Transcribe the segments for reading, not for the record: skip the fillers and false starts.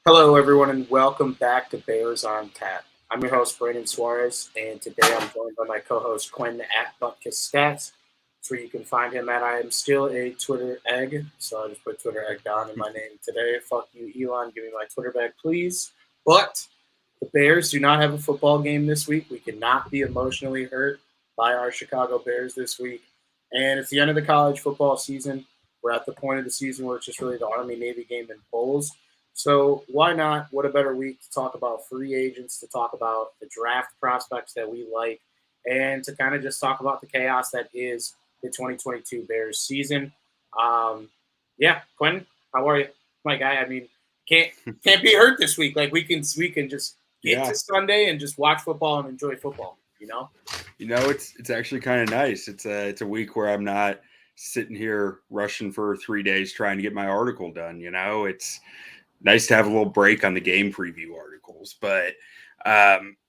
Hello, everyone, and welcome back to Bears on Tap. I'm your host, Brandon Suarez, and today I'm joined by my co-host, Quinn at Butkus Stats. That's where you can find him at. I am still a Twitter egg, so I just put Twitter egg down in my name today. Fuck you, Elon. Give me my Twitter back, please. But the Bears do not have a football game this week. We cannot be emotionally hurt by our Chicago Bears this week. And it's the end of the college football season. We're at the point of the season where it's just really the Army-Navy game in bowls. So why not? What a better week to talk about free agents, to talk about the draft prospects that we like, and to kind of just talk about the chaos that is the 2022 Bears season. Yeah, Quentin, how are you, my guy? I mean, can't be hurt this week. Like we can just get to Sunday and just watch football and enjoy football. It's actually kind of nice. It's a week where I'm not sitting here rushing for 3 days trying to get my article done. It's nice to have a little break on the game preview articles. But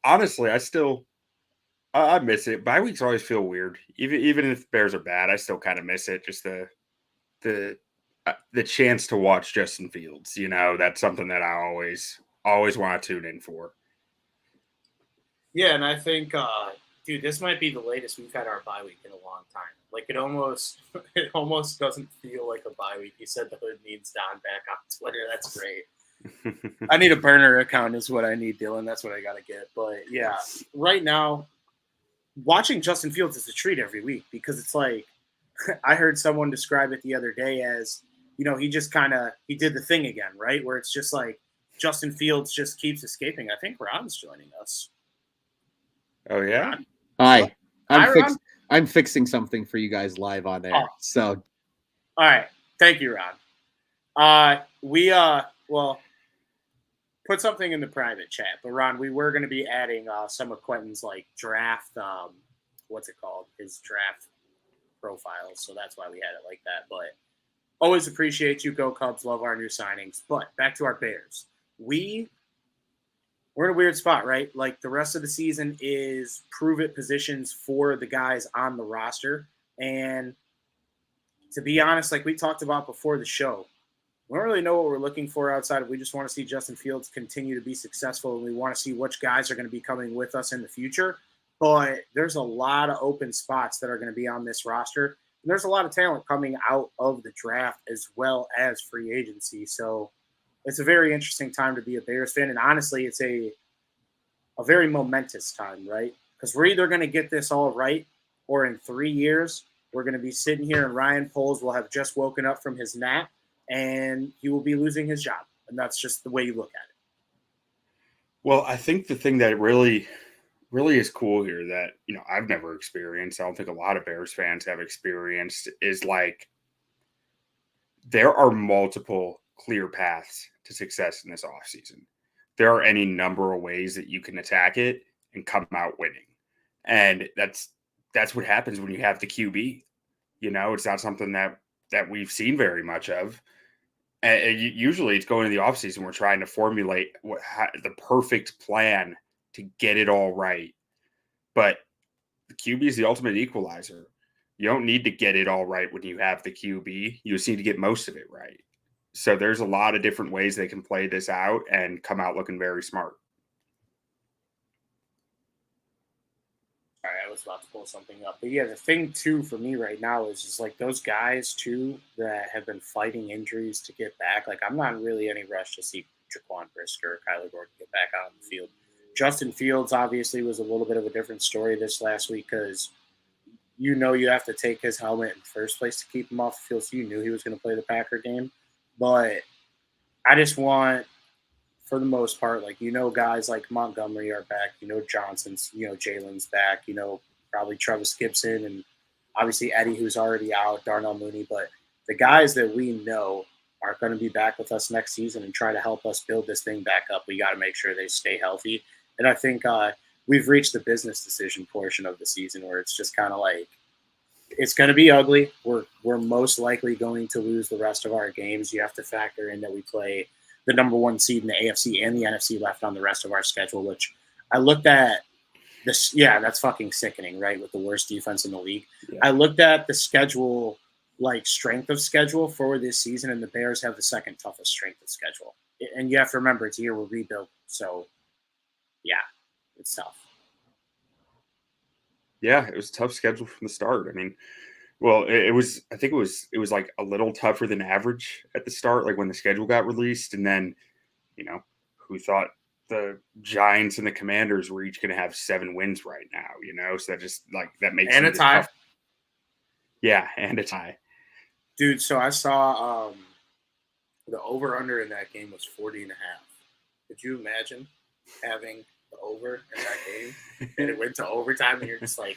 honestly, I miss it. Bye weeks always feel weird. Even if Bears are bad, I still kind of miss it. Just the chance to watch Justin Fields. That's something that I always want to tune in for. Yeah, and I think, dude, this might be the latest we've had our bye week in a long time. Like it almost doesn't feel like a bye week. You said the hood needs Don back on Twitter. That's great. I need a burner account is what I need, Dylan. That's what I got to get. But yeah, right now, watching Justin Fields is a treat every week because it's like I heard someone describe it the other day as, he just he did the thing again, right? Where it's just like Justin Fields just keeps escaping. I think Ron's joining us. Oh yeah. Ron? Hi. Ron? I'm fixing something for you guys live on air. Oh. So all right. Thank you, Ron. Well, put something in the private chat. But Ron, we were going to be adding some of Quentin's like draft what's it called? His draft profiles. So that's why we had it like that. But always appreciate you. Go Cubs. Love our new signings. But back to our Bears. We're in a weird spot, right? Like the rest of the season is prove it positions for the guys on the roster. And to be honest, like we talked about before the show, we don't really know what we're looking for outside of we just want to see Justin Fields continue to be successful, and we want to see which guys are going to be coming with us in the future. But there's a lot of open spots that are going to be on this roster. And there's a lot of talent coming out of the draft as well as free agency. So it's a very interesting time to be a Bears fan. And honestly, it's a very momentous time, right? Because we're either going to get this all right, or in 3 years, we're going to be sitting here and Ryan Poles will have just woken up from his nap and he will be losing his job. And that's just the way you look at it. Well, I think the thing that really is cool here that, I've never experienced, I don't think a lot of Bears fans have experienced, is like there are multiple clear paths to success in this offseason. There are any number of ways that you can attack it and come out winning. And that's what happens when you have the QB. It's not something that we've seen very much of. And usually it's going to the offseason, we're trying to formulate the perfect plan to get it all right. But the QB is the ultimate equalizer. You don't need to get it all right when you have the QB. You just need to get most of it right. So there's a lot of different ways they can play this out and come out looking very smart. All right, I was about to pull something up. But yeah, the thing too for me right now is just like those guys too that have been fighting injuries to get back. Like I'm not really any rush to see Jaquan Brisker or Kyler Gordon get back out on the field. Justin Fields obviously was a little bit of a different story this last week because you have to take his helmet in the first place to keep him off the field. So you knew he was going to play the Packer game. But I just want, for the most part, like, guys like Montgomery are back. Johnson's, Jalen's back. Probably Travis Gibson and obviously Eddie, who's already out, Darnell Mooney. But the guys that we know are going to be back with us next season and try to help us build this thing back up, we got to make sure they stay healthy. And I think we've reached the business decision portion of the season where it's just kind of like, it's going to be ugly. We're most likely going to lose the rest of our games. You have to factor in that we play the number one seed in the AFC and the NFC left on the rest of our schedule, which I looked at this. Yeah, that's fucking sickening, right? With the worst defense in the league. Yeah. I looked at the schedule, like strength of schedule for this season, and the Bears have the second toughest strength of schedule and you have to remember it's a year we're rebuilt. So, yeah, it's tough. Yeah, it was a tough schedule from the start. I mean, well, it was. I think it was like a little tougher than average at the start, like when the schedule got released, and then you know, who thought the Giants and the Commanders were each going to have 7 wins right now? So that just like that makes And it a tie. tough. Yeah, and a tie. Dude, so I saw the over-under in that game was 40 and a half. Could you imagine having the over in that game? And it went to overtime, and you're just like,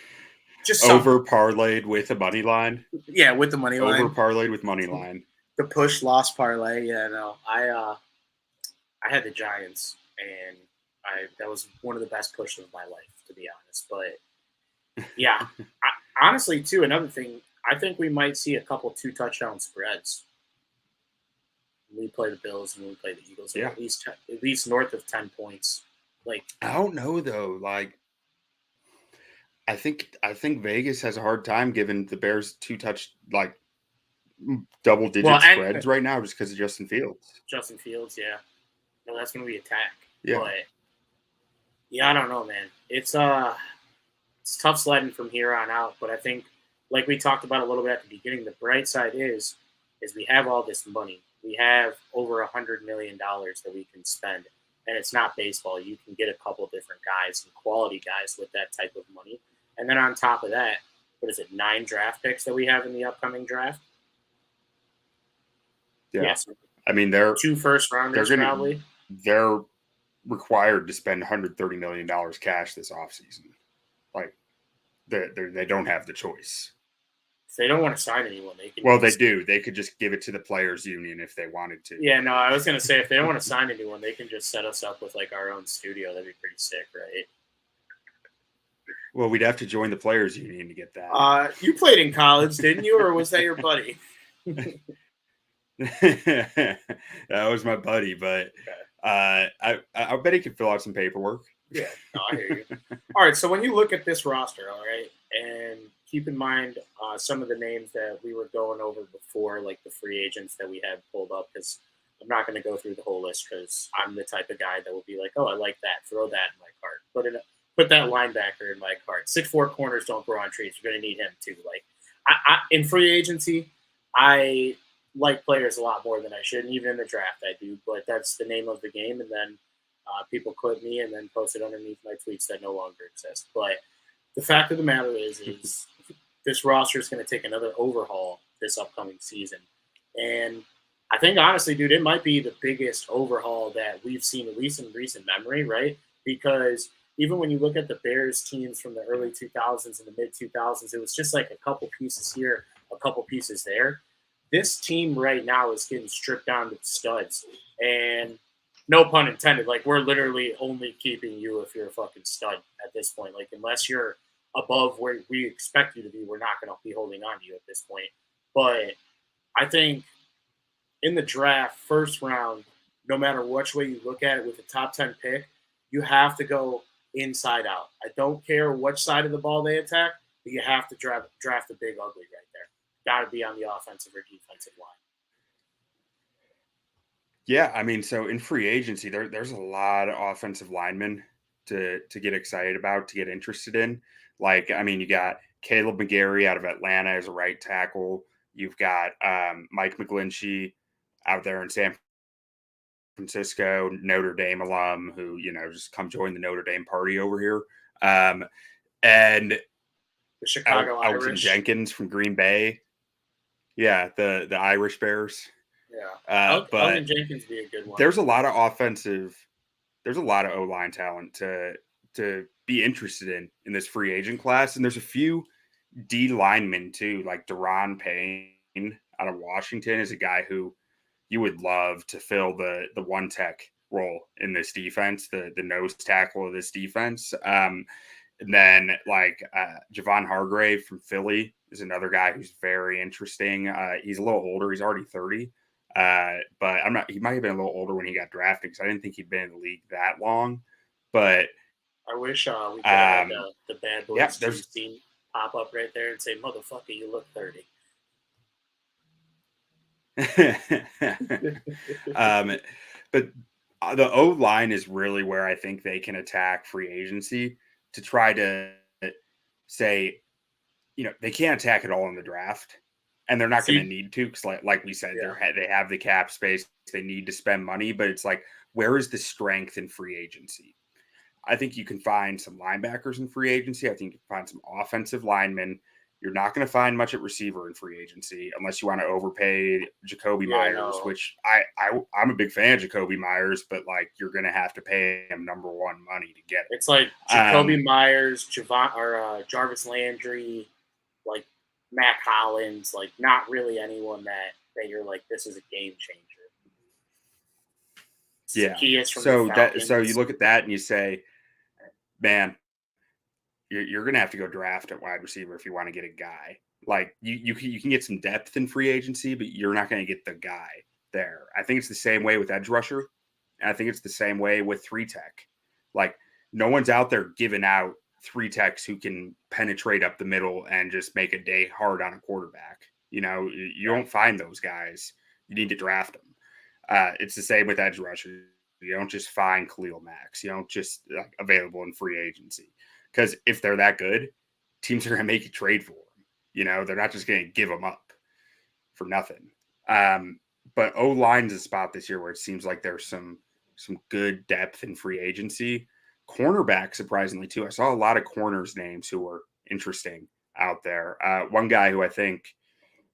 over parlayed with a money line. Yeah, with the money line. Over parlayed with money line. The push loss parlay. Yeah, no. I had the Giants, and that was one of the best pushes of my life, to be honest. But yeah, honestly, too, another thing, I think we might see a couple 2-touchdown spreads. We play the Bills and we play the Eagles. Yeah, at least north of 10 points. Like, I don't know though. Like, I think Vegas has a hard time giving the Bears double-digit spreads right now just because of Justin Fields. Justin Fields, yeah. No, that's when we attack. Yeah. But yeah, I don't know, man. It's tough sledding from here on out. But I think, like we talked about a little bit at the beginning, the bright side is we have all this money. We have over $100 million that we can spend. And it's not baseball. You can get a couple different guys and quality guys with that type of money. And then on top of that, 9 draft picks that we have in the upcoming draft? Yeah. Yes. I mean, they're 2 first-rounders probably. They're required to spend $130 million cash this offseason. Like, they don't have the choice. If they don't want to sign anyone, they can. Well, they do. They could just give it to the players' union if they wanted to. Yeah, no, I was going to say, if they don't want to sign anyone, they can just set us up with, like, our own studio. That'd be pretty sick, right? Well, we'd have to join the players' union to get that. You played in college, didn't you? Or was that your buddy? That was my buddy, but I bet he could fill out some paperwork. Yeah, no, I hear you. All right, so when you look at this roster, all right, and keep in mind some of the names that we were going over before, like the free agents that we had pulled up, because I'm not going to go through the whole list because I'm the type of guy that will be like, oh, I like that. Throw that in my cart. Put that linebacker in my cart. 6'4" corners don't grow on trees. You're going to need him too. Like, in free agency, I like players a lot more than I should, and even in the draft I do. But that's the name of the game, and then people clip me and then post it underneath my tweets that no longer exist. But the fact of the matter is this roster is going to take another overhaul this upcoming season. And I think, honestly, dude, it might be the biggest overhaul that we've seen, at least in recent memory, right? Because even when you look at the Bears teams from the early 2000s and the mid-2000s, it was just like a couple pieces here, a couple pieces there. This team right now is getting stripped down to studs. And no pun intended, like, we're literally only keeping you if you're a fucking stud at this point. Like, unless you're above where we expect you to be, we're not going to be holding on to you at this point. But I think in the draft, first round, no matter which way you look at it with the top 10 pick, you have to go inside out. I don't care which side of the ball they attack, but you have to draft the big ugly right there. Got to be on the offensive or defensive line. Yeah, I mean, so in free agency, there's a lot of offensive linemen to get excited about, to get interested in. Like, I mean, you got Caleb McGarry out of Atlanta as a right tackle. You've got Mike McGlinchey out there in San Francisco, Notre Dame alum, who, just come join the Notre Dame party over here. And the Chicago Elgton Irish. Jenkins from Green Bay. Yeah, the Irish Bears. Yeah, but Elgton Jenkins would be a good one. There's a lot of O-line talent to be interested in this free agent class, and there's a few D linemen too, like Deron Payne out of Washington is a guy who you would love to fill the one tech role in this defense, the nose tackle of this defense. And then Javon Hargrave from Philly is another guy who's very interesting. He's a little older. He's already 30. But he might have been a little older when he got drafted because I didn't think he'd been in the league that long. But I wish we could have the Bad Boys team pop up right there and say, motherfucker, you look 30. But the O line is really where I think they can attack free agency to try to say, they can't attack it all in the draft, and they're not going to need to because, like we said, they have the cap space. They need to spend money, but it's like, where is the strength in free agency? I think you can find some linebackers in free agency. I think you can find some offensive linemen. You're not going to find much at receiver in free agency unless you want to overpay Jacoby Myers, which I'm a big fan of Jacoby Myers, but like you're going to have to pay him number one money to get it. It's like Jacoby Myers, Jarvis Landry, like Matt Collins, like not really anyone that you're like, this is a game changer. Yeah. So you look at that and you say, man, you're going to have to go draft at wide receiver if you want to get a guy. Like you can get some depth in free agency, but you're not going to get the guy there. I think it's the same way with edge rusher. And I think it's the same way with 3-tech. Like no one's out there giving out 3-techs who can penetrate up the middle and just make a day hard on a quarterback. You don't find those guys. You need to draft them. It's the same with edge rusher. You don't just find Khalil Max. You don't just available in free agency. Because if they're that good, teams are going to make you trade for them. They're not just going to give them up for nothing. But O-line's a spot this year where it seems like there's some good depth in free agency. Cornerback, surprisingly, too. I saw a lot of corners names who were interesting out there. One guy who I think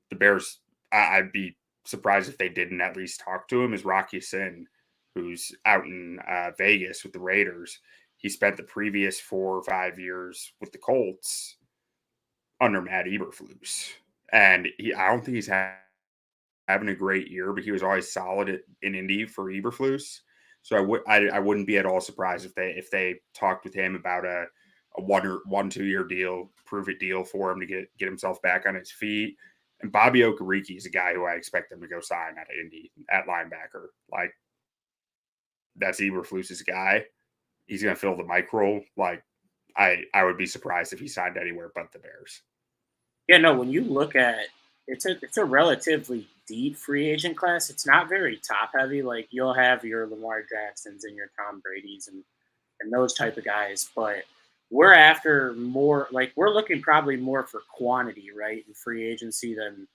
the Bears, I'd be surprised if they didn't at least talk to him, is Rocky Sin, who's out in Vegas with the Raiders. He spent the previous 4 or 5 years with the Colts under Matt Eberflus. And I don't think he's having a great year, but he was always solid in Indy for Eberflus. So I wouldn't be at all surprised if they talked with him about a 1-2 year deal, prove it deal for him to get himself back on his feet. And Bobby Okereke is a guy who I expect them to go sign out of Indy at linebacker. Like that's Eberflus's guy. He's going to fill the mic role. Like I would be surprised if he signed anywhere but the Bears. Yeah, no. When you look at it's a relatively deep free agent class. It's not very top heavy. Like you'll have your Lamar Jacksons and your Tom Brady's and those type of guys, but we're after more. Like we're looking probably more for quantity, right, in free agency than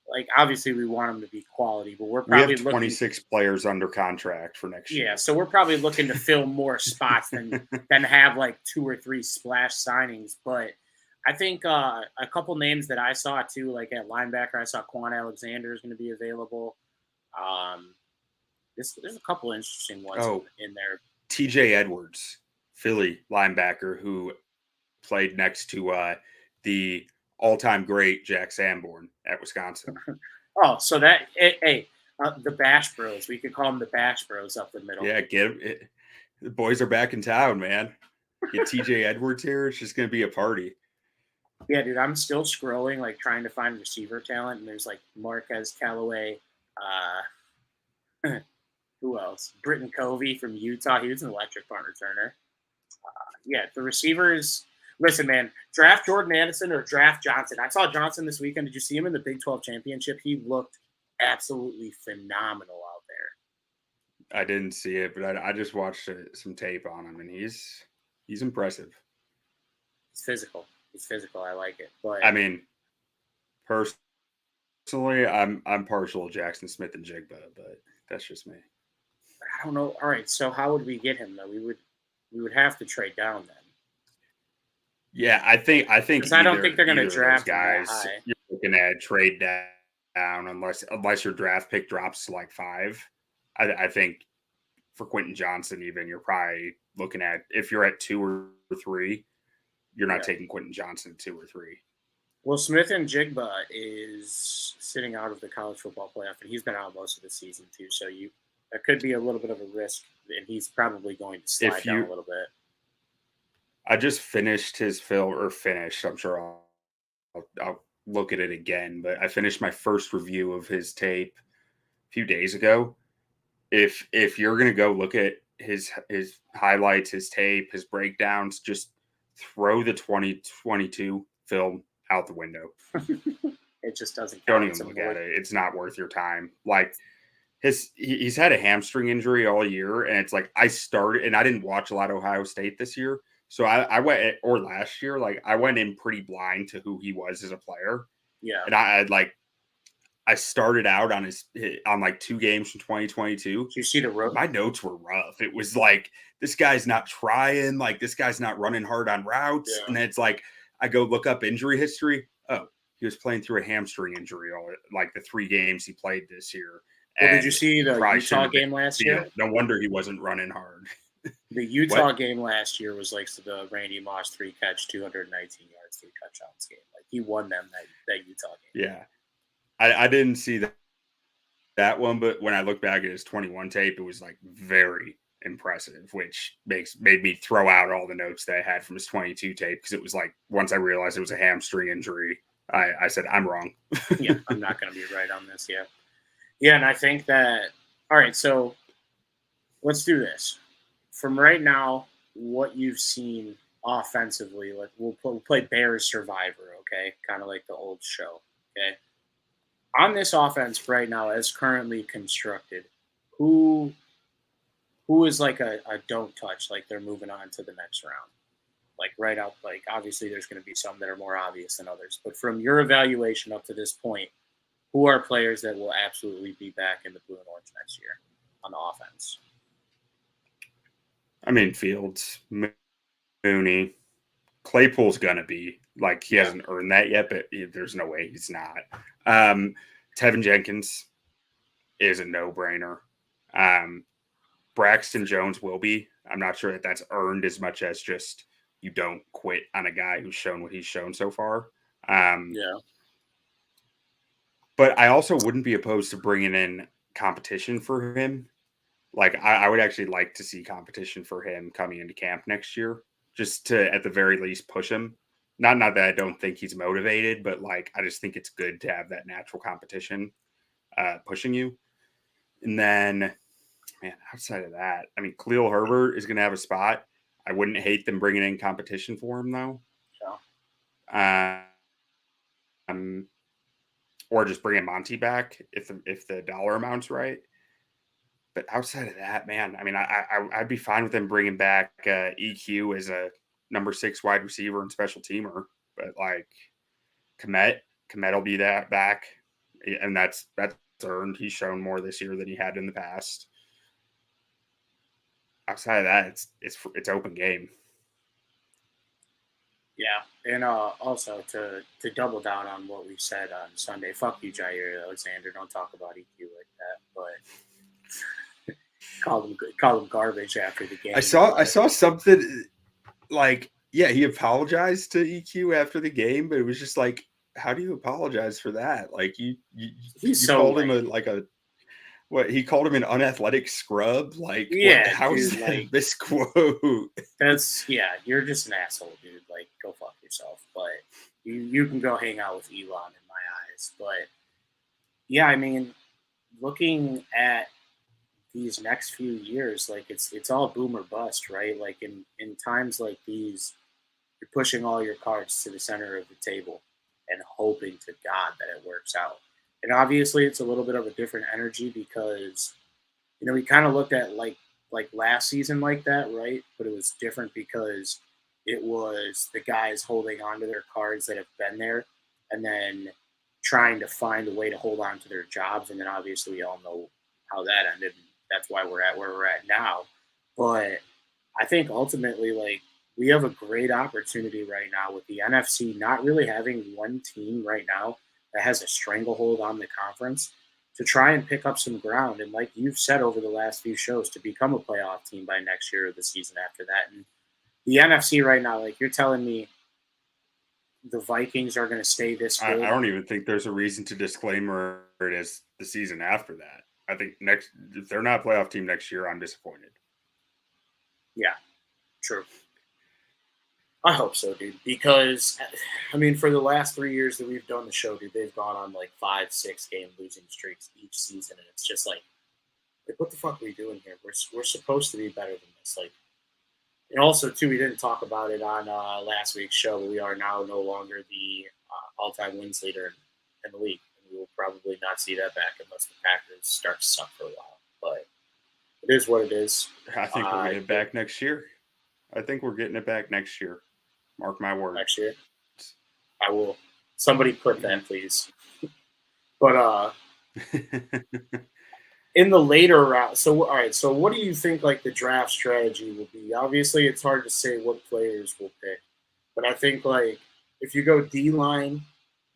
like obviously we want them to be quality, but we have 26 players under contract for next year. Yeah, so we're probably looking to fill more spots than have like 2 or 3 splash signings. But I think a couple names that I saw too, like at linebacker, I saw Quan Alexander is going to be available. There's a couple interesting ones in there. TJ Edwards, Philly linebacker, who played next to the all-time great Jack Sanborn at Wisconsin. So that the Bash Bros. We could call them the Bash Bros up the middle. Yeah, the boys are back in town, man. Get TJ Edwards here. It's just going to be a party. Yeah, dude, I'm still scrolling, like trying to find receiver talent, and there's like Marquez Callaway. Who else? Britton Covey from Utah. He was an electric punt returner. Yeah, the receivers. Listen, man, draft Jordan Addison or draft Johnson. I saw Johnson this weekend. Did you see him in the Big 12 championship? He looked absolutely phenomenal out there. I didn't see it, but I just watched some tape on him, and he's impressive. He's physical. I like it. But I mean, personally, I'm partial to Jackson Smith and Jigba, but that's just me. I don't know. All right, so how would we get him though? We would have to trade down then. Yeah, I think I don't think they're going to draft guys. You're looking at trade down unless your draft pick drops to like 5. I think for Quentin Johnson, even you're probably looking at if you're at 2 or 3, you're not taking Quentin Johnson at 2 or 3. Well, Smith and Jigba is sitting out of the college football playoff, and he's been out most of the season too. So that could be a little bit of a risk, and he's probably going to slide down a little bit. I just finished his film, or finished. I'm sure I'll look at it again, but I finished my first review of his tape a few days ago. If you're gonna go look at his highlights, his tape, his breakdowns, just throw the 2022 film out the window. It just doesn't. Don't even look at it. It's not worth your time. Like he's had a hamstring injury all year, and it's like I started, and I didn't watch a lot of Ohio State this year, so I went, or last year, like I went in pretty blind to who he was as a player, Yeah. and I started out on like 2 games from 2022. Did you see the road? My notes were rough. It was like, this guy's not trying, like this guy's not running hard on routes, Yeah. and then it's like I go look up injury history. Oh, he was playing through a hamstring injury all like the 3 games he played this year. Well, did And you see the probably Utah shouldn't have game been last year? field. No wonder he wasn't running hard. The Utah game last year was like the Randy Moss 3-catch, 219 yards, 3 touchdowns game. Like he won them that Utah game. Yeah, I didn't see that one, but when I look back at his 21 tape, it was like very impressive, which made me throw out all the notes that I had from his 22 tape, because it was like, once I realized it was a hamstring injury, I said, I'm wrong. Yeah, I'm not going to be right on this yet. Yeah, and I think that, all right, so let's do this. From right now, what you've seen offensively, like we'll play Bears Survivor, okay? Kind of like the old show, okay? On this offense right now, as currently constructed, who is like a don't touch, like they're moving on to the next round? Like right out, like obviously there's going to be some that are more obvious than others, but from your evaluation up to this point, who are players that will absolutely be back in the blue and orange next year on the offense? I mean, Fields, Mooney, Claypool's gonna be, like, he hasn't earned that yet, but there's no way he's not. Tevin Jenkins is a no-brainer. Braxton Jones will be. I'm not sure that that's earned as much as just you don't quit on a guy who's shown what he's shown so far. Yeah. But I also wouldn't be opposed to bringing in competition for him. Like, I would actually like to see competition for him coming into camp next year, just to, at the very least, push him. Not that I don't think he's motivated, but like, I just think it's good to have that natural competition pushing you. And then, man, outside of that, I mean, Khalil Herbert is going to have a spot. I wouldn't hate them bringing in competition for him, though. Yeah. Or just bringing Monty back if the dollar amount's right. But outside of that, man, I mean, I'd be fine with them bringing back EQ as a number 6 wide receiver and special teamer. But like Kmet will be that back, and that's earned. He's shown more this year than he had in the past. Outside of that, it's open game. Yeah, and also to double down on what we said on Sunday, fuck you, Jair Alexander. Don't talk about EQ like that. But call him garbage after the game. I saw something like, yeah, he apologized to EQ after the game, but it was just like, how do you apologize for that? Like you called him he called him an unathletic scrub? Like, yeah, how is that a misquote? That's, yeah, you're just an asshole, dude. Like, go fuck yourself. But you can go hang out with Elon in my eyes. But yeah, I mean, looking at these next few years, like it's all boom or bust, right? Like in times like these, you're pushing all your cards to the center of the table and hoping to God that it works out. And obviously, it's a little bit of a different energy because, you know, we kind of looked at like last season like that, right? But it was different because it was the guys holding on to their cards that have been there and then trying to find a way to hold on to their jobs. And then obviously we all know how that ended. That's why we're at where we're at now. But I think ultimately, like, we have a great opportunity right now with the NFC not really having one team right now that has a stranglehold on the conference to try and pick up some ground. And like you've said over the last few shows, to become a playoff team by next year or the season after that. And the NFC right now, like, you're telling me the Vikings are going to stay this good? I don't even think there's a reason to disclaimer it as the season after that. I think if they're not a playoff team next year, I'm disappointed. Yeah, true. I hope so, dude. Because, I mean, for the last 3 years that we've done the show, dude, they've gone on like 5-6 game losing streaks each season, and it's just like what the fuck are we doing here? We're supposed to be better than this. Like, and also too, we didn't talk about it on last week's show, but we are now no longer the all-time wins leader in the league. And we will probably not see that back unless the Packers start to suck for a while. But it is what it is. I think we're getting it back next year. I think we're getting it back next year. Mark my words. Next year, I will. Somebody clip that, please. But in the later round, so all right. So what do you think like the draft strategy will be? Obviously, it's hard to say what players we'll pick, but I think like if you go D line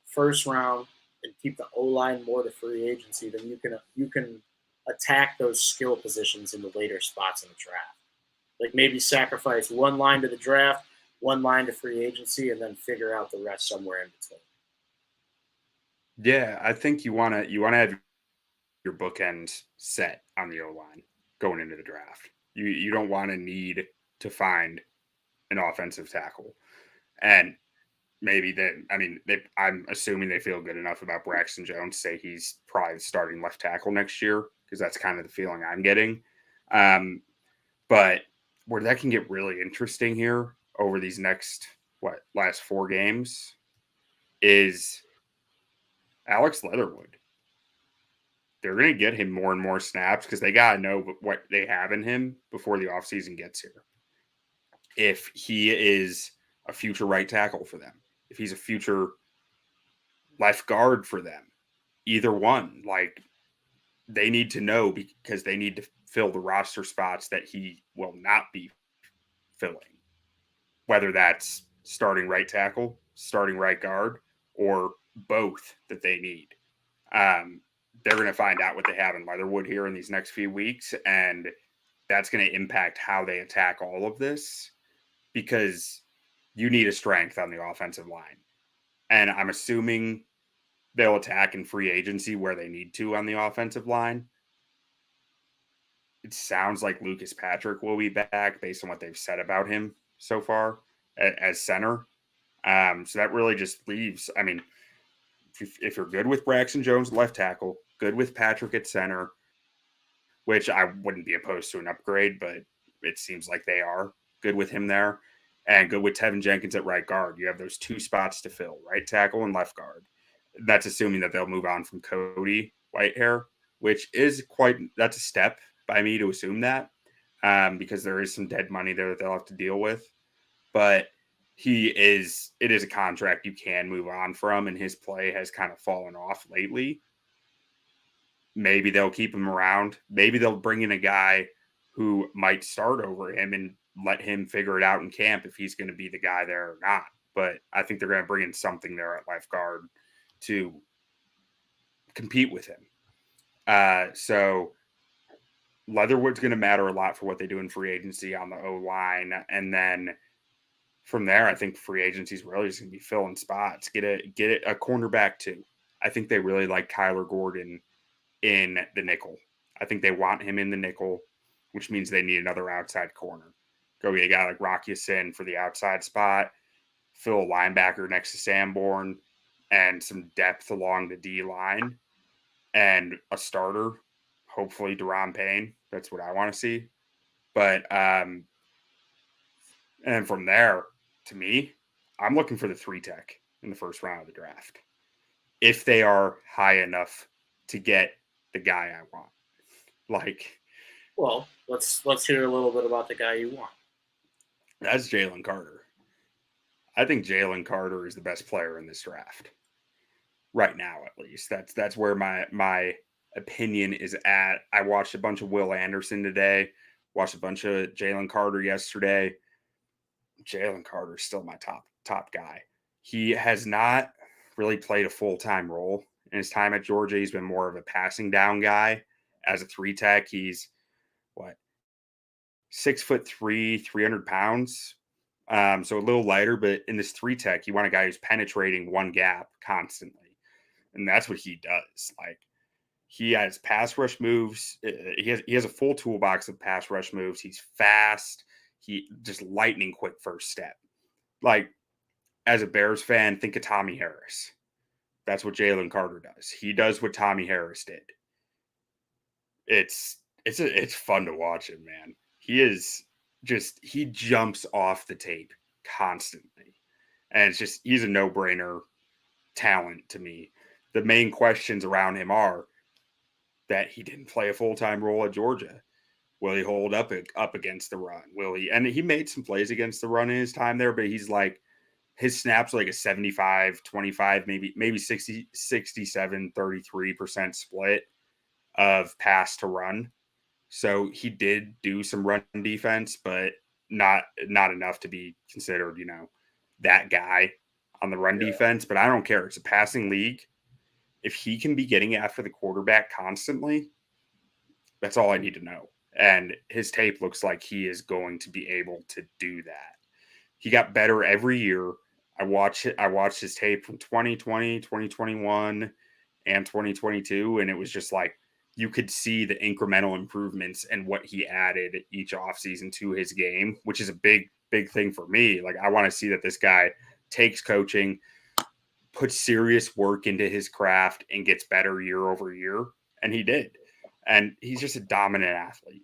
first round and keep the O line more to free agency, then you can attack those skill positions in the later spots in the draft. Like maybe sacrifice one line to the draft, one line to free agency, and then figure out the rest somewhere in between. Yeah, I think you want to have your bookends set on the O line going into the draft. You don't want to need to find an offensive tackle, and maybe I'm assuming they feel good enough about Braxton Jones to say he's probably starting left tackle next year because that's kind of the feeling I'm getting. But where that can get really interesting here over these last 4 games is Alex Leatherwood. They're going to get him more and more snaps because they got to know what they have in him before the offseason gets here. If he is a future right tackle for them, if he's a future left guard for them, either one, like they need to know because they need to fill the roster spots that he will not be filling, whether that's starting right tackle, starting right guard, or both that they need. They're going to find out what they have in Leatherwood here in these next few weeks, and that's going to impact how they attack all of this because you need a strength on the offensive line. And I'm assuming they'll attack in free agency where they need to on the offensive line. It sounds like Lucas Patrick will be back based on what they've said about him so far as center. So that really just leaves, I mean, if you're good with Braxton Jones, left tackle, good with Patrick at center, which I wouldn't be opposed to an upgrade, but it seems like they are good with him there, and good with Tevin Jenkins at right guard. You have those 2 spots to fill, right tackle and left guard. That's assuming that they'll move on from Cody Whitehair, which is that's a step by me to assume that because there is some dead money there that they'll have to deal with. But it is a contract you can move on from, and his play has kind of fallen off lately. Maybe they'll keep him around. Maybe they'll bring in a guy who might start over him and let him figure it out in camp if he's going to be the guy there or not. But I think they're going to bring in something there at left guard to compete with him. So Leatherwood's going to matter a lot for what they do in free agency on the O-line. And then from there, I think free agency is really just going to be filling spots. Get a cornerback too. I think they really like Kyler Gordon in the nickel. I think they want him in the nickel, which means they need another outside corner. Go get a guy like Rock Ya-Sin for the outside spot, fill a linebacker next to Sanborn, and some depth along the D line, and a starter, hopefully Deron Payne. That's what I want to see. But and from there, to me, I'm looking for the 3-tech in the first round of the draft. If they are high enough to get the guy I want. Well, let's hear a little bit about the guy you want. That's Jalen Carter. I think Jalen Carter is the best player in this draft. Right now, at least. That's where my opinion is at. I watched a bunch of Will Anderson today, watched a bunch of Jalen Carter yesterday. Jalen Carter is still my top guy. He has not really played a full-time role in his time at Georgia. He's been more of a passing down guy. As a 3-tech, he's 6'3", 300 pounds. So a little lighter, but in this 3-tech, you want a guy who's penetrating one gap constantly. And that's what he does. He has pass rush moves. He has a full toolbox of pass rush moves. He's fast. He just lightning quick first step. As a Bears fan, think of Tommy Harris. That's what Jalen Carter does. He does what Tommy Harris did. It's fun to watch him, man. He jumps off the tape constantly. And he's a no-brainer talent to me the main questions around him are that he didn't play a full-time role at Georgia. Will he hold up against the run? Will he? And he made some plays against the run in his time there, but he's like, his snaps like a 75, 25, maybe 60, 67, 33% split of pass to run. So he did do some run defense, but not enough to be considered, that guy on the run defense. But I don't care. It's a passing league. If he can be getting after the quarterback constantly, that's all I need to know. And his tape looks like he is going to be able to do that. He got better every year. I watched his tape from 2020, 2021, and 2022, and it was just like you could see the incremental improvements and what he added each offseason to his game, which is a big, big thing for me. Like, I want to see that this guy takes coaching, puts serious work into his craft, and gets better year over year. And he did. And he's just a dominant athlete.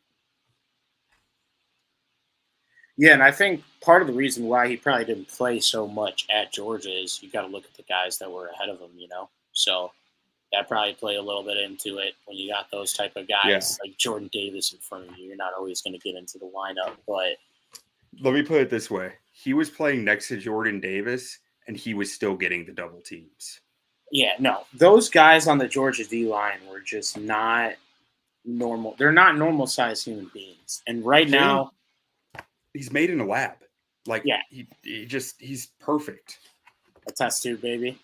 Yeah, and I think part of the reason why he probably didn't play so much at Georgia is you got to look at the guys that were ahead of him, So that probably played a little bit into it when you got those type of guys like Jordan Davis in front of you. You're not always going to get into the lineup, but let me put it this way. He was playing next to Jordan Davis, and he was still getting the double teams. Yeah, no. Those guys on the Georgia D-line were just not normal. They're not normal-sized human beings. And right now, he's made in a lab. Like, yeah, he's perfect. A test tube, baby.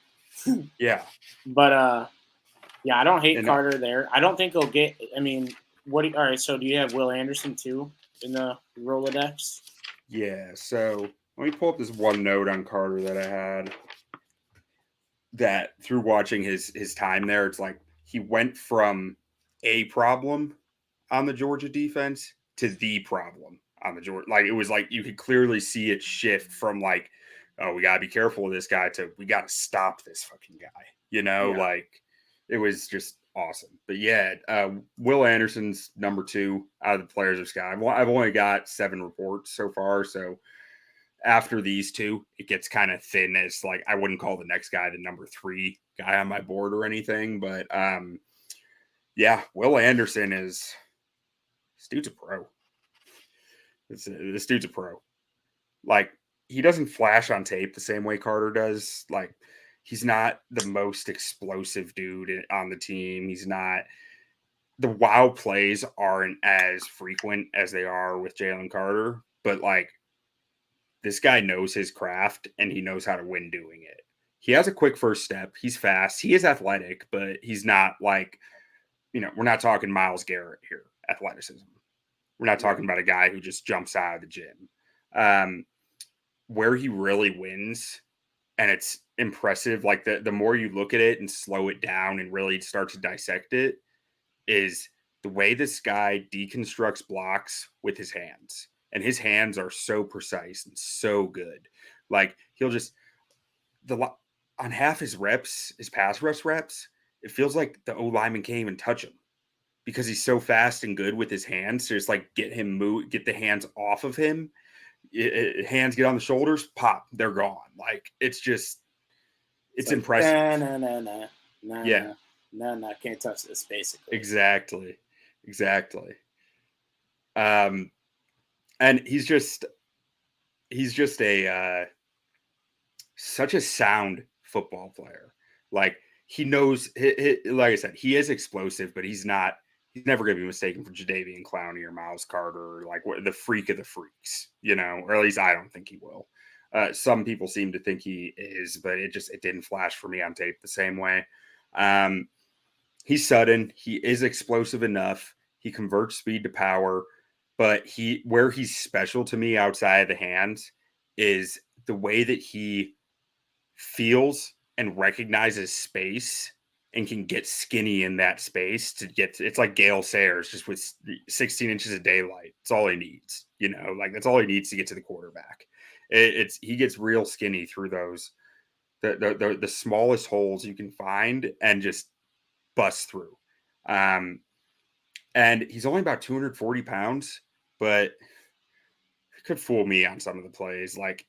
Yeah. But, yeah, I don't hate Carter there. I don't think he'll get – I mean, all right, so do you have Will Anderson too in the Rolodex? Yeah, so let me pull up this one note on Carter that I had that through watching his time there, it's like he went from a problem on the Georgia defense to the problem on the Georgia. Like, it was like you could clearly see it shift from like, oh, we got to be careful with this guy to we got to stop this fucking guy, Like it was just awesome. But yeah, Will Anderson's number 2 out of the players of Sky. I've only got 7 reports so far, so after these 2, it gets kind of thin. As like I wouldn't call the next guy the number 3 guy on my board or anything, but yeah, Will Anderson this dude's a pro. This dude's a pro. Like, he doesn't flash on tape the same way Carter does. Like, he's not the most explosive dude on the team. He's not – the wow plays aren't as frequent as they are with Jalen Carter. But, like, this guy knows his craft, and he knows how to win doing it. He has a quick first step. He's fast. He is athletic, but he's not like – we're not talking Myles Garrett here, athleticism. We're not talking about a guy who just jumps out of the gym. Where he really wins, and it's impressive, like the more you look at it and slow it down and really start to dissect it, is the way this guy deconstructs blocks with his hands. And his hands are so precise and so good. Like, he'll just on half his reps, his pass rush reps, it feels like the O-lineman can't even touch him because he's so fast and good with his hands. So just like get the hands off of him. Hands get on the shoulders, pop, they're gone. Like, it's like, impressive. No, can't touch this, basically. Exactly. And he's just a such a sound football player. Like, he knows, like I said, he is explosive, but he's never going to be mistaken for Jadeveon Clowney or Myles Carter, or like the freak of the freaks, or at least I don't think he will. Some people seem to think he is, but it didn't flash for me on tape the same way. He's sudden. He is explosive enough. He converts speed to power, but where he's special to me outside of the hands is the way that he feels and recognizes space and can get skinny in that space it's like Gale Sayers just with 16 inches of daylight. It's all he needs, like that's all he needs to get to the quarterback. He gets real skinny through those, the smallest holes you can find and just bust through. And he's only about 240 pounds, but it could fool me on some of the plays. Like,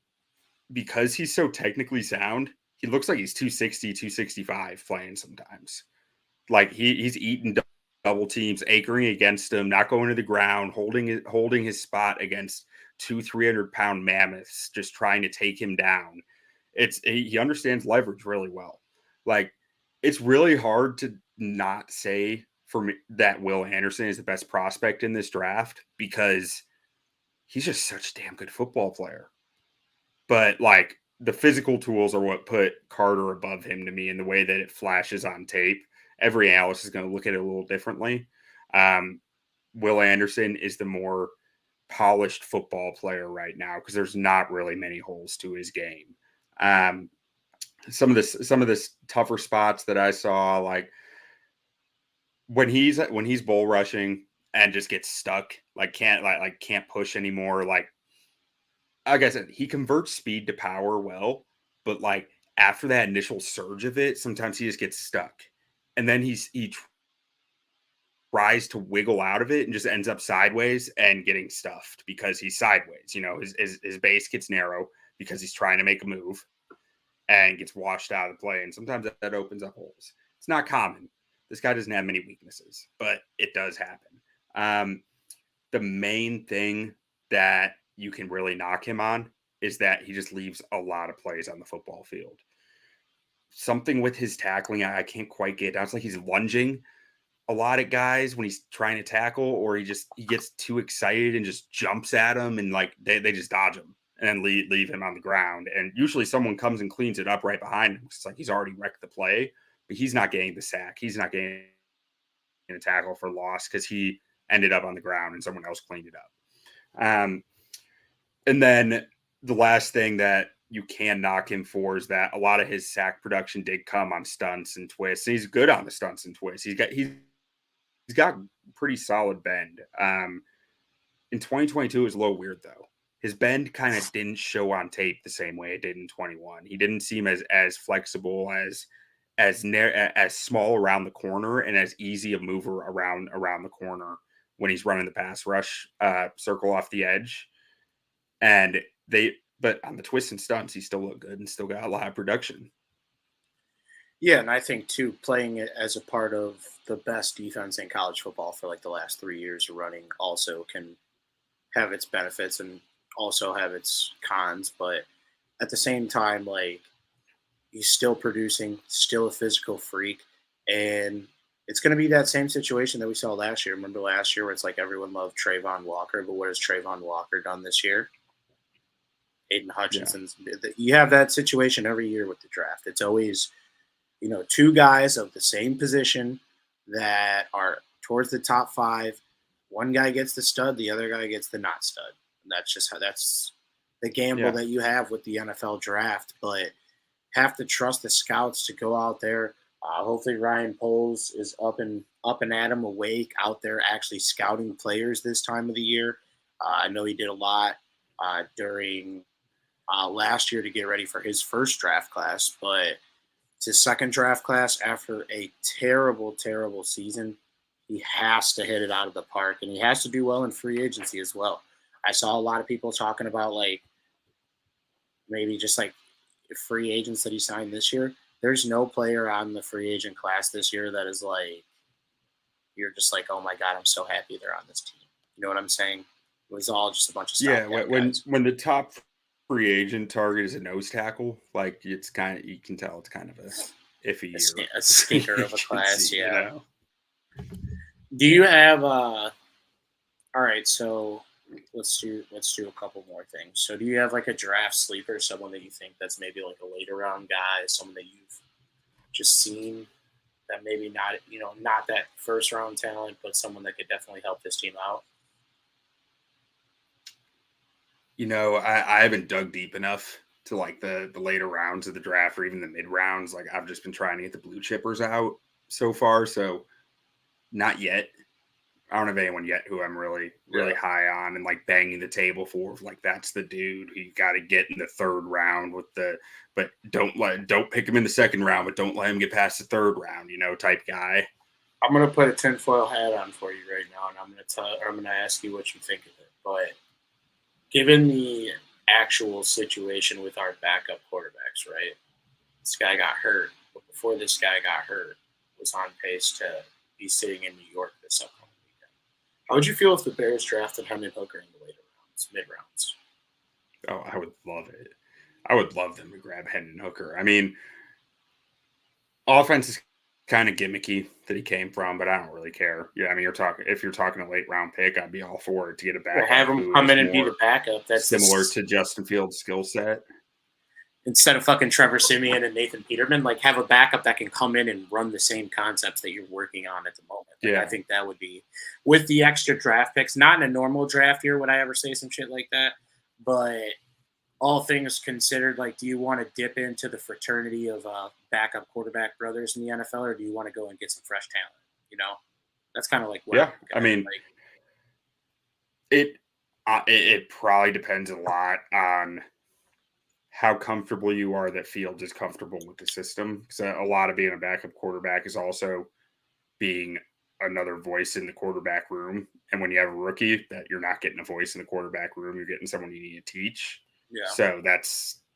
because he's so technically sound, he looks like he's 260, 265 playing sometimes. Like he's eating double teams, anchoring against him, not going to the ground, holding his spot against 300-pound mammoths, just trying to take him down. He understands leverage really well. Like, it's really hard to not say for me that Will Anderson is the best prospect in this draft because he's just such a damn good football player. But like the physical tools are what put Carter above him to me in the way that it flashes on tape. Every analyst is going to look at it a little differently. Will Anderson is the more polished football player right now because there's not really many holes to his game. Some of this tougher spots that I saw, like when he's bull rushing and just gets stuck, can't push anymore. Like I said, he converts speed to power well, but like after that initial surge of it, sometimes he just gets stuck, and then he tries to wiggle out of it and just ends up sideways and getting stuffed because he's sideways. You know, his base gets narrow because he's trying to make a move and gets washed out of the play. And sometimes that opens up holes. It's not common. This guy doesn't have many weaknesses, but it does happen. The main thing that you can really knock him on is that he just leaves a lot of plays on the football field. Something with his tackling, I can't quite get down. It's like he's lunging a lot at guys when he's trying to tackle, or he gets too excited and just jumps at him, and like they just dodge him and then leave him on the ground. And usually someone comes and cleans it up right behind him. It's like he's already wrecked the play, but he's not getting the sack. He's not getting a tackle for loss because he ended up on the ground and someone else cleaned it up. And then the last thing that you can knock him for is that a lot of his sack production did come on stunts and twists. And he's good on the stunts and twists. He's got pretty solid bend. In 2022, it was a little weird though. His bend kind of didn't show on tape the same way it did in 21. He didn't seem as flexible, as small around the corner, and as easy a mover around the corner when he's running the pass rush circle off the edge. But on the twists and stunts, he still looked good and still got a lot of production. Yeah, and I think too, playing it as a part of the best defense in college football for like the last 3 years of running also can have its benefits and also have its cons. But at the same time, like, he's still producing, still a physical freak, and it's going to be that same situation that we saw last year. Remember last year where it's like everyone loved Trayvon Walker, but what has Trayvon Walker done this year? Aiden Hutchinson's. Yeah. You have that situation every year with the draft. It's always, two guys of the same position that are towards the top 5. One guy gets the stud, the other guy gets the not stud. And that's the gamble that you have with the NFL draft. But have to trust the scouts to go out there. Hopefully Ryan Poles is up and at 'em, awake, out there actually scouting players this time of the year. I know he did a lot during last year to get ready for his first draft class, but it's his second draft class after a terrible, terrible season. He has to hit it out of the park, and he has to do well in free agency as well. I saw a lot of people talking about like maybe just like free agents that he signed this year. There's no player on the free agent class this year that is like, you're just like, oh my God, I'm so happy they're on this team. You know what I'm saying? It was all just a bunch of stuff. Yeah, when the top free agent target is a nose tackle, like it's kind of, you can tell it's kind of a iffy year. A stinker of a class, yeah. Do you have all right, so let's do a couple more things. So do you have like a draft sleeper, someone that you think that's maybe like a later round guy, someone that you've just seen that maybe not that first round talent, but someone that could definitely help this team out? I haven't dug deep enough to like the later rounds of the draft or even the mid rounds. Like I've just been trying to get the blue chippers out so far. So not yet. I don't have anyone yet who I'm really high on and like banging the table for. Like that's the dude who you got to get in the third round but don't pick him in the second round, but don't let him get past the third round, type guy. I'm gonna put a tinfoil hat on for you right now, and I'm gonna ask you what you think of it. But given the actual situation with our backup quarterbacks, right? this guy got hurt. But before this guy got hurt, was on pace to be sitting in New York this upcoming weekend. How would you feel if the Bears drafted Hendon Hooker in the later rounds, mid rounds? Oh, I would love it. I would love them to grab Hendon Hooker. I mean, offense is kind of gimmicky that he came from, but I don't really care. Yeah, I mean, if you're talking a late round pick, I'd be all for it to get a backup. Have him come in and be the backup. That's similar to Justin Fields' skill set. Instead of fucking Trevor Siemian and Nathan Peterman, like have a backup that can come in and run the same concepts that you're working on at the moment. Like, Yeah, I think that would be with the extra draft picks. Not in a normal draft year would I ever say some shit like that, but all things considered, like, do you want to dip into the fraternity of backup quarterback brothers in the NFL, or do you want to go and get some fresh talent? You know, that's kind of like what yeah. I mean, it probably depends a lot on how comfortable you are that Fields is comfortable with the system. Because a lot of being a backup quarterback is also being another voice in the quarterback room. And when you have a rookie, that you're not getting a voice in the quarterback room, you're getting someone you need to teach. Yeah. So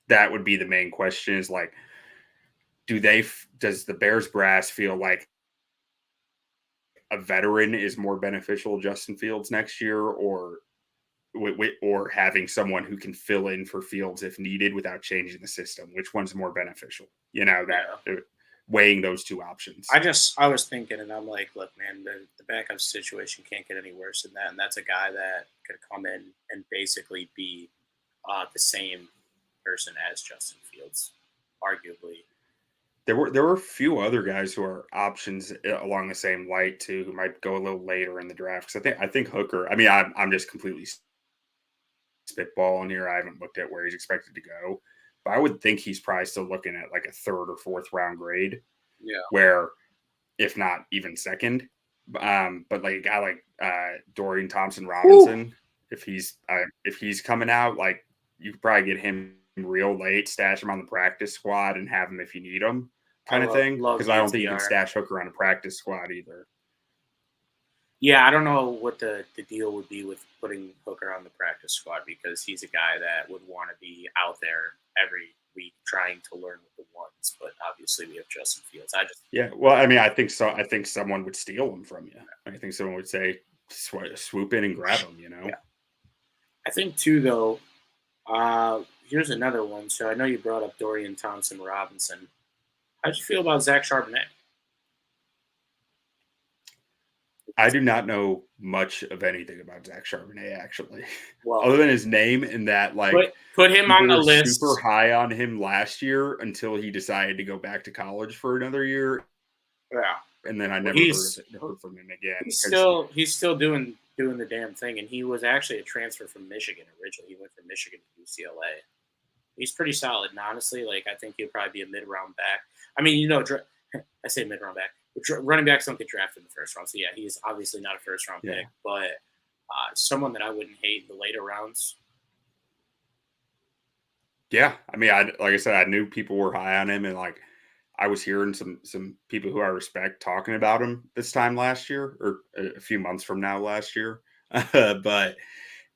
that would be the main question is like, does the Bears brass feel like a veteran is more beneficial to Justin Fields next year, or having someone who can fill in for Fields if needed without changing the system? Which one's more beneficial? You know, weighing those two options. I was thinking, and I'm like, look, man, the backup situation can't get any worse than that. And that's a guy that could come in and basically be the same person as Justin Fields, arguably. There were a few other guys who are options along the same light too, who might go a little later in the draft. Because I think Hooker. I mean, I'm just completely spitballing here. I haven't looked at where he's expected to go, but I would think he's probably still looking at like a 3rd or 4th round grade. Yeah. Where, if not even 2nd, but like a guy like Dorian Thompson-Robinson, if he's coming out, like you could probably get him real late, stash him on the practice squad, and have him if you need him, kind of thing. Because I don't think you can stash Hooker on a practice squad either. Yeah, I don't know what the deal would be with putting Hooker on the practice squad, because he's a guy that would want to be out there every week trying to learn with the ones. But obviously, we have Justin Fields. Well, I mean, I think so. I think someone would steal him from you. I think someone would say, swoop in and grab him. You know. Yeah. I think too, though. Here's another one. So I know you brought up Dorian Thompson-Robinson. How'd you feel about Zach Charbonnet? I do not know much of anything about Zach Charbonnet, actually. Well, other than his name, and that like put him on the list. Super high on him last year until he decided to go back to college for another year. Yeah, and then I never heard from him again. He's still doing the damn thing, and he was actually a transfer from Michigan originally. He went from Michigan to UCLA. He's pretty solid, and honestly, like I think he'll probably be a mid-round back. I mean, I say mid-round back. Running backs don't get drafted in the first round, so yeah, he's obviously not a first-round pick, but someone that I wouldn't hate in the later rounds. Yeah, I mean, like I said, I knew people were high on him, and like I was hearing some people who I respect talking about him this time last year, or a few months from now last year, but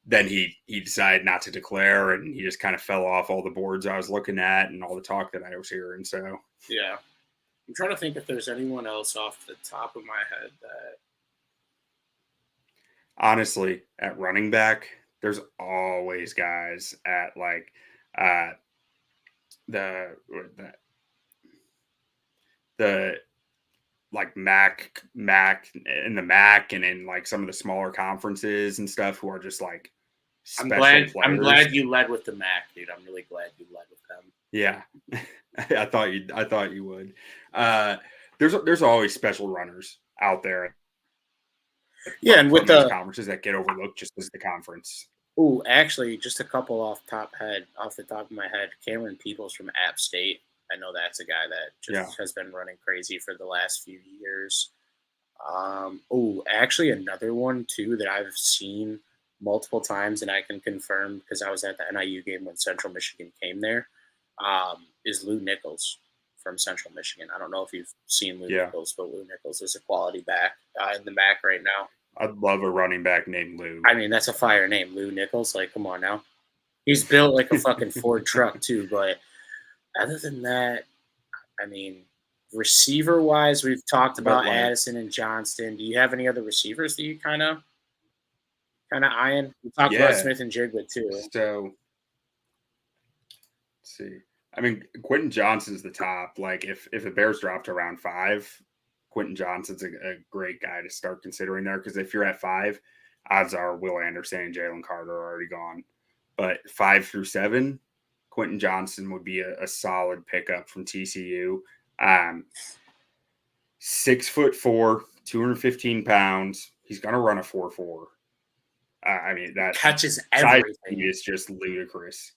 then he decided not to declare, and he just kind of fell off all the boards I was looking at and all the talk that I was hearing. So yeah. I'm trying to think if there's anyone else off the top of my head that. Honestly, at running back, there's always guys at like the like MAC and the MAC and in like some of the smaller conferences and stuff who are just like I'm glad you led with the MAC, dude. I'm really glad you led with them. Yeah. I thought you would. There's always special runners out there. Yeah, and with the conferences that get overlooked just as the conference. Oh, actually, just a couple off the top of my head. Cameron Peoples from App State. I know that's a guy that just has been running crazy for the last few years. Actually, another one too that I've seen multiple times, and I can confirm because I was at the NIU game when Central Michigan came there. Is Lou Nichols from Central Michigan. I don't know if you've seen Lou Nichols, but Lou Nichols is a quality back in the MAC right now. I'd love a running back named Lou. I mean, that's a fire name, Lou Nichols. Like, come on now. He's built like a fucking Ford truck too. But other than that, I mean, receiver wise, we've talked But about like, Addison and Johnston. Do you have any other receivers that you kind of eyeing? We talked about yeah. Smith and Jigwood too. So let's see. I mean, Quentin Johnston's the top. Like, if the Bears drop to around 5, Quentin Johnston's a great guy to start considering there, because if you're at 5, odds are Will Anderson and Jalen Carter are already gone. But 5 through 7, Quentin Johnston would be a solid pickup from TCU. 6'4", 215 pounds. He's gonna run a 4.4. I mean, that Catches size everything. is just ludicrous.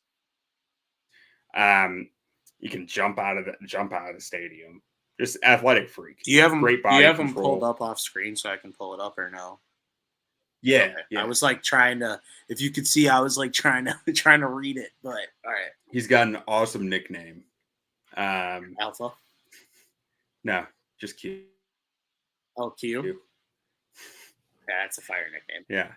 You can jump out of the stadium. Just athletic freak. Do you have him? Great Do you body have him control. pulled up off screen so I can pull it up or no? Yeah, Okay. yeah. I was like trying to. If you could see, I was like trying to read it. But all right, He's got an awesome nickname. Alpha. No, just Q. Oh, Q. Yeah, that's a fire nickname. Yeah.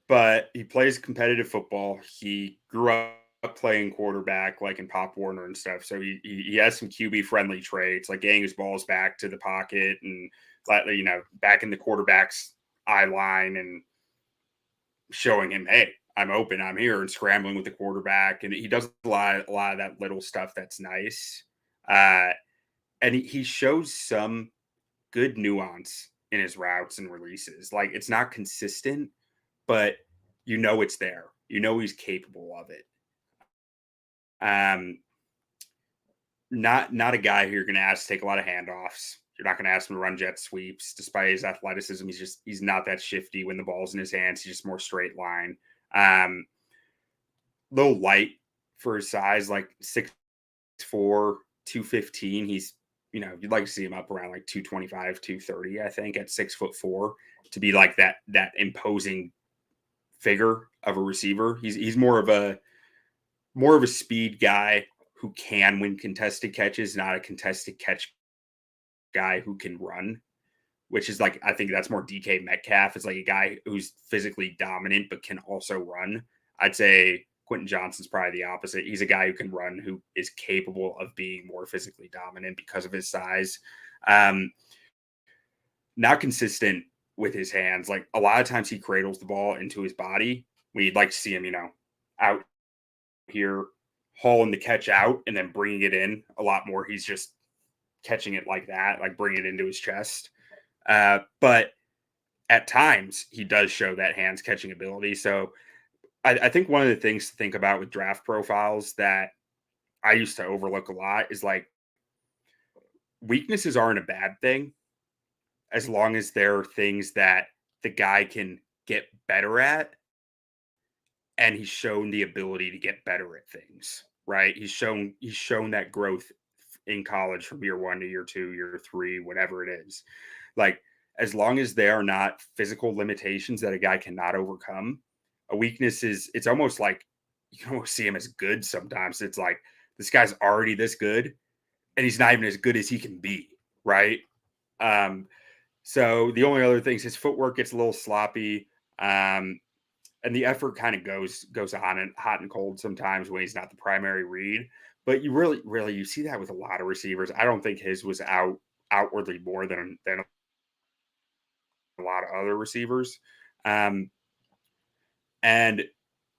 But he plays competitive football. He grew up playing quarterback, like in Pop Warner and stuff. So he has some QB friendly traits, like getting his balls back to the pocket and back in the quarterback's eye line and showing him, hey, I'm open, I'm here, and scrambling with the quarterback. And he does a lot of that little stuff that's nice. And he shows some good nuance in his routes and releases. Like, it's not consistent, but it's there. He's capable of it. Not a guy who you're going to ask to take a lot of handoffs. You're not going to ask him to run jet sweeps. Despite his athleticism, he's not that shifty when the ball's in his hands. He's just more straight line. Little light for his size, like 6'4", 215. He's, you'd like to see him up around like 225, 230, I think, at 6'4", to be like that imposing figure of a receiver. He's more of a speed guy who can win contested catches, not a contested catch guy who can run, which is like, I think that's more DK Metcalf. It's like a guy who's physically dominant but can also run. I'd say Quentin Johnston's probably the opposite. He's a guy who can run, who is capable of being more physically dominant because of his size. Not consistent with his hands. Like, a lot of times he cradles the ball into his body. We'd like to see him, out here hauling the catch out and then bringing it in a lot more. He's just catching it like that, like bringing it into his chest. But at times he does show that hands catching ability. So I think one of the things to think about with draft profiles that I used to overlook a lot is, like, weaknesses aren't a bad thing as long as there are things that the guy can get better at. And he's shown the ability to get better at things, right? He's shown that growth in college from year 1 to year 2, year 3, whatever it is. Like, as long as there are not physical limitations that a guy cannot overcome, a weakness it's almost like you can almost see him as good sometimes. It's like, this guy's already this good and he's not even as good as he can be, right? So the only other things, his footwork gets a little sloppy. And the effort kind of goes on and hot and cold sometimes when he's not the primary read. But you really you see that with a lot of receivers. I don't think his was outwardly more than a lot of other receivers. And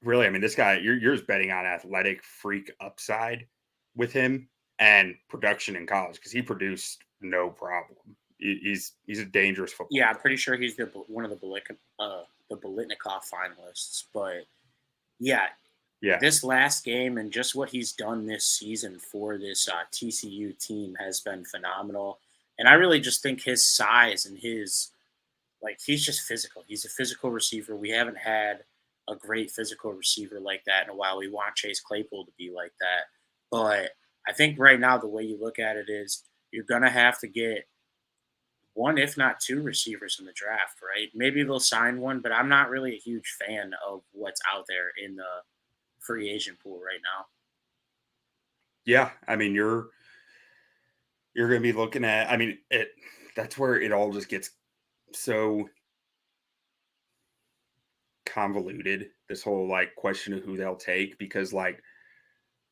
really, I mean, this guy, you're just betting on athletic freak upside with him and production in college, because he produced no problem. He's a dangerous football Yeah, I'm player. pretty sure he's one of the Biletnikoff finalists. But yeah, this last game and just what he's done this season for this TCU team has been phenomenal. And I really just think his size and he's just physical. He's a physical receiver. We haven't had a great physical receiver like that in a while. We want Chase Claypool to be like that. But I think right now the way you look at it is you're going to have to get one, if not two, receivers in the draft, right? Maybe they'll sign one, but I'm not really a huge fan of what's out there in the free agent pool right now. Yeah, I mean, you're going to be looking at, I mean, that's where it all just gets so convoluted, this whole like question of who they'll take, because like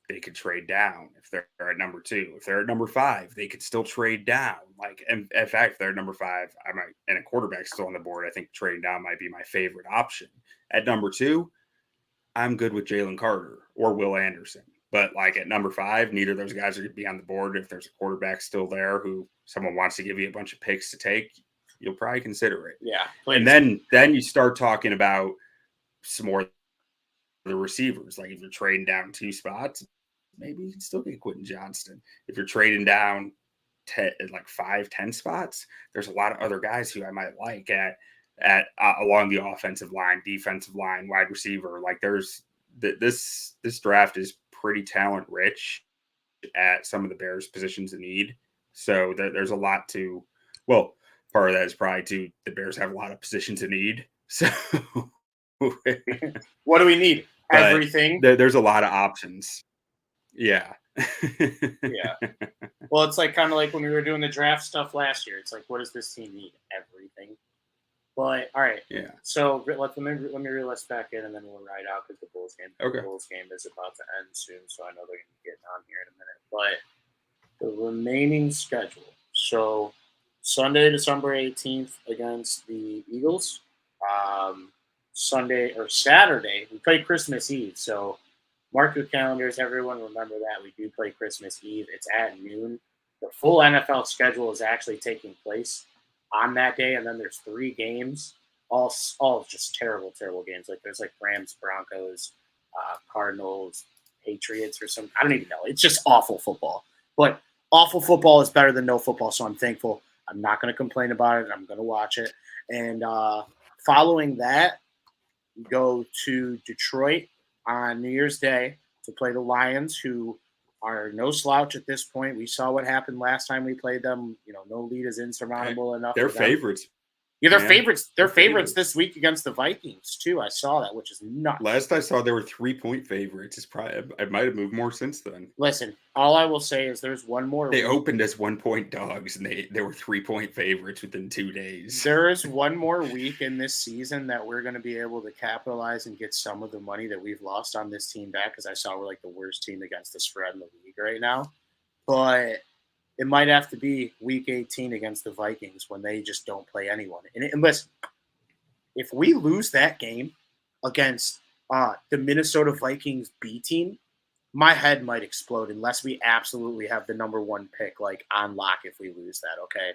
they could trade down. If they're at number 2, if they're at number 5, they could still trade down. Like, and in fact, if they're at number 5, I might, and a quarterback still on the board, I think trading down might be my favorite option. At number 2, I'm good with Jalen Carter or Will Anderson. But like at number 5, neither of those guys are going to be on the board. If there's a quarterback still there who someone wants to give you a bunch of picks to take, you'll probably consider it. Yeah. Please. And then you start talking about some more of the receivers. Like if you're trading down 2 spots, maybe you can still get Quentin Johnston. If you're trading down 10, like 5-10 spots, there's a lot of other guys who I might like at along the offensive line, defensive line, wide receiver. Like there's this draft is pretty talent rich at some of the Bears positions of need. So there's a lot to, well, part of that is probably to the Bears have a lot of positions of need. So what do we need? Everything. There's a lot of options. Yeah. Yeah. Well, it's like kind of like when we were doing the draft stuff last year. It's like, what does this team need? Everything. But all right. Yeah. So let me reel us back in, and then we'll ride out because the Bulls game. Okay. The Bulls game is about to end soon, so I know they're going to be getting on here in a minute. But the remaining schedule. So Sunday, December 18th against the Eagles. Sunday or Saturday, we play Christmas Eve. So mark your calendars, everyone. Remember that we do play Christmas Eve. It's at noon. The full NFL schedule is actually taking place on that day, and then there's 3 games, all just terrible games. Like there's like Rams, Broncos, Cardinals, Patriots, or some. I don't even know. It's just awful football. But awful football is better than no football, so I'm thankful. I'm not going to complain about it. I'm going to watch it. And following that, we go to Detroit on New Year's Day to play the Lions, who are no slouch at this point. We saw what happened last time we played them. You know, no lead is insurmountable enough. They're favorites. Yeah, they're favorites. They're favorites this week against the Vikings too. I saw that, which is nuts. Last I saw, they were 3-point favorites. It's probably I might have moved more since then. Listen, all I will say is there's one more. They opened as 1-point dogs, and they were 3-point favorites within 2 days. There is one more week in this season that we're going to be able to capitalize and get some of the money that we've lost on this team back, because I saw we're like the worst team against the spread in the league right now. But it might have to be week 18 against the Vikings when they just don't play anyone. And listen, if we lose that game against the Minnesota Vikings B team, my head might explode unless we absolutely have the number 1 pick like on lock if we lose that, okay?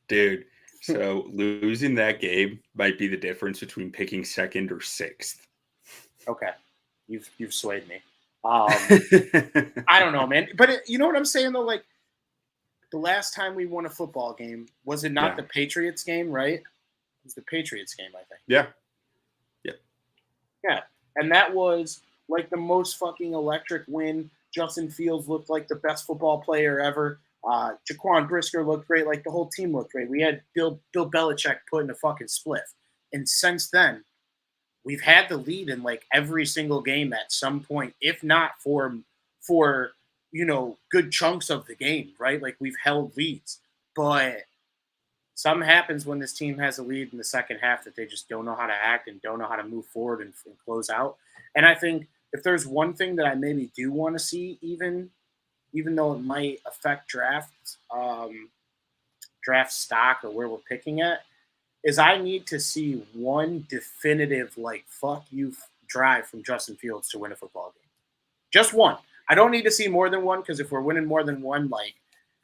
Dude, so losing that game might be the difference between picking 2nd or 6th. Okay. You've swayed me. I don't know, man. But you know what I'm saying, though? Like, the last time we won a football game, was it not the Patriots game, right? It was the Patriots game, I think. Yeah. Yeah. And that was like the most fucking electric win. Justin Fields looked like the best football player ever. Jaquan Brisker looked great. Like the whole team looked great. We had Bill Belichick put in a fucking spliff. And since then, we've had the lead in like every single game at some point, if not for you know, good chunks of the game, right? Like we've held leads, but something happens when this team has a lead in the second half that they just don't know how to act and don't know how to move forward and close out. And I think if there's one thing that I maybe do want to see, even though it might affect draft stock or where we're picking at, is I need to see one definitive, like, fuck you drive from Justin Fields to win a football game. Just one. I don't need to see more than one, because if we're winning more than one, like,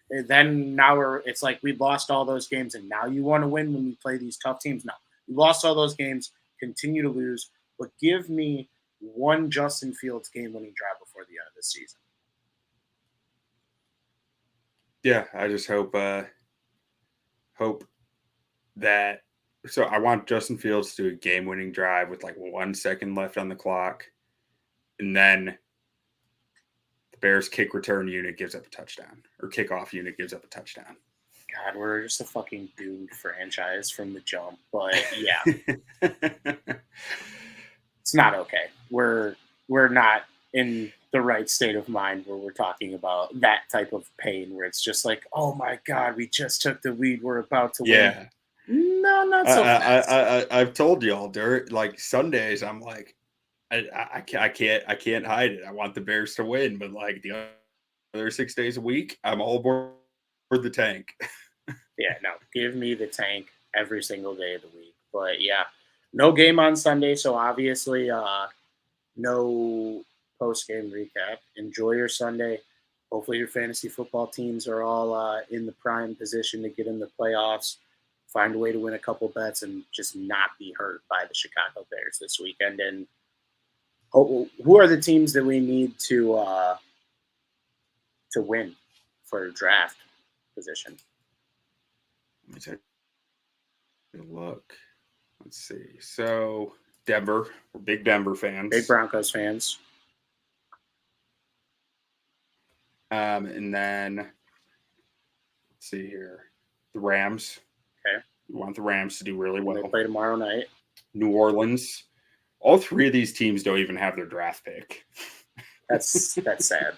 then now it's like we lost all those games and now you want to win when we play these tough teams. No, we lost all those games, continue to lose, but give me one Justin Fields game-winning drive before the end of the season. Yeah, I just hope that. So I want Justin Fields to do a game-winning drive with like 1 second left on the clock, and then the Bears kick return unit gives up a touchdown, or kickoff unit gives up a touchdown. God, we're just a fucking doomed franchise from the jump. But yeah, it's not okay. We're not in the right state of mind where we're talking about that type of pain, where it's just like, oh my God, we just took the lead, we're about to win. No, not so fast. I've told y'all, like Sundays, I'm like, I can't hide it. I want the Bears to win, but like the other 6 days a week, I'm all aboard the tank. Yeah, no, give me the tank every single day of the week. But yeah, no game on Sunday, so obviously no post game recap. Enjoy your Sunday. Hopefully, your fantasy football teams are all in the prime position to get in the playoffs. Find a way to win a couple bets and just not be hurt by the Chicago Bears this weekend. And who are the teams that we need to win for draft position? Let me take a look. Let's see. So Denver, we're big Denver fans. Big Broncos fans. And then let's see here. The Rams. Okay. We want the Rams to do really well. They play tomorrow night. New Orleans. All three of these teams don't even have their draft pick. That's sad.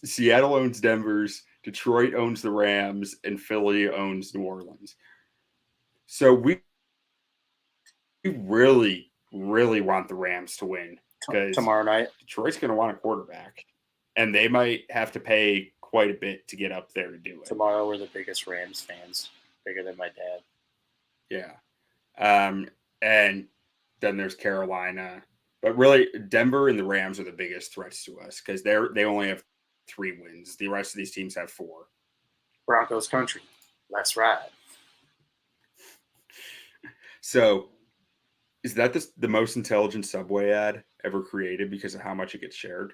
Seattle owns Denver's, Detroit owns the Rams, and Philly owns New Orleans. So we really, really want the Rams to win because Tomorrow night. Detroit's going to want a quarterback, and they might have to pay quite a bit to get up there to do it. Tomorrow we're the biggest Rams fans, bigger than my dad. Yeah. And then there's Carolina. But really, Denver and the Rams are the biggest threats to us because they only have 3 wins. The rest of these teams have 4. Broncos country. Let's ride. So, is that the most intelligent Subway ad ever created because of how much it gets shared?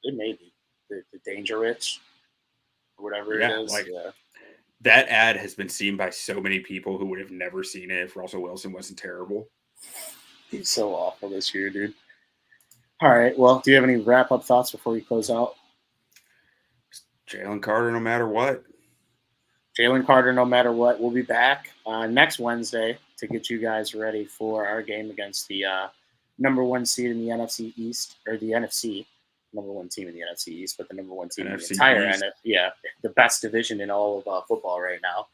It may be. The Danger Rich or whatever it is. That ad has been seen by so many people who would have never seen it if Russell Wilson wasn't terrible. He's so awful this year, dude. All right. Well, do you have any wrap-up thoughts before we close out? Jalen Carter, no matter what. Jalen Carter, no matter what. We'll be back next Wednesday to get you guys ready for our game against the number 1 seed in the NFC East, or the NFC, number 1 team in the NFC East, but the number 1 team in the entire East. The best division in all of football right now.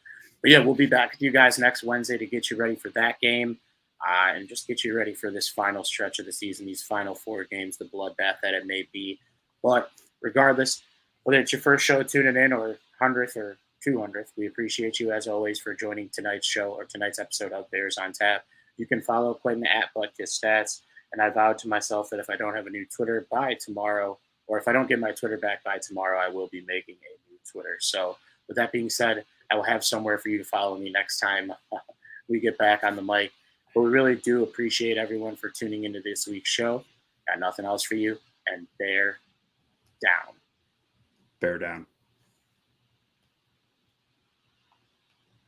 But yeah, we'll be back with you guys next Wednesday to get you ready for that game. And just get you ready for this final stretch of the season, these final 4 games, the bloodbath that it may be. But regardless, whether it's your first show tuning in or 100th or 200th, we appreciate you as always for joining tonight's show or tonight's episode of Bears on Tap. You can follow Quentin at ButtKissStats, and I vowed to myself that if I don't have a new Twitter by tomorrow, or if I don't get my Twitter back by tomorrow, I will be making a new Twitter. So with that being said, I will have somewhere for you to follow me next time we get back on the mic. But we really do appreciate everyone for tuning into this week's show. Got nothing else for you, and bear down. Bear down.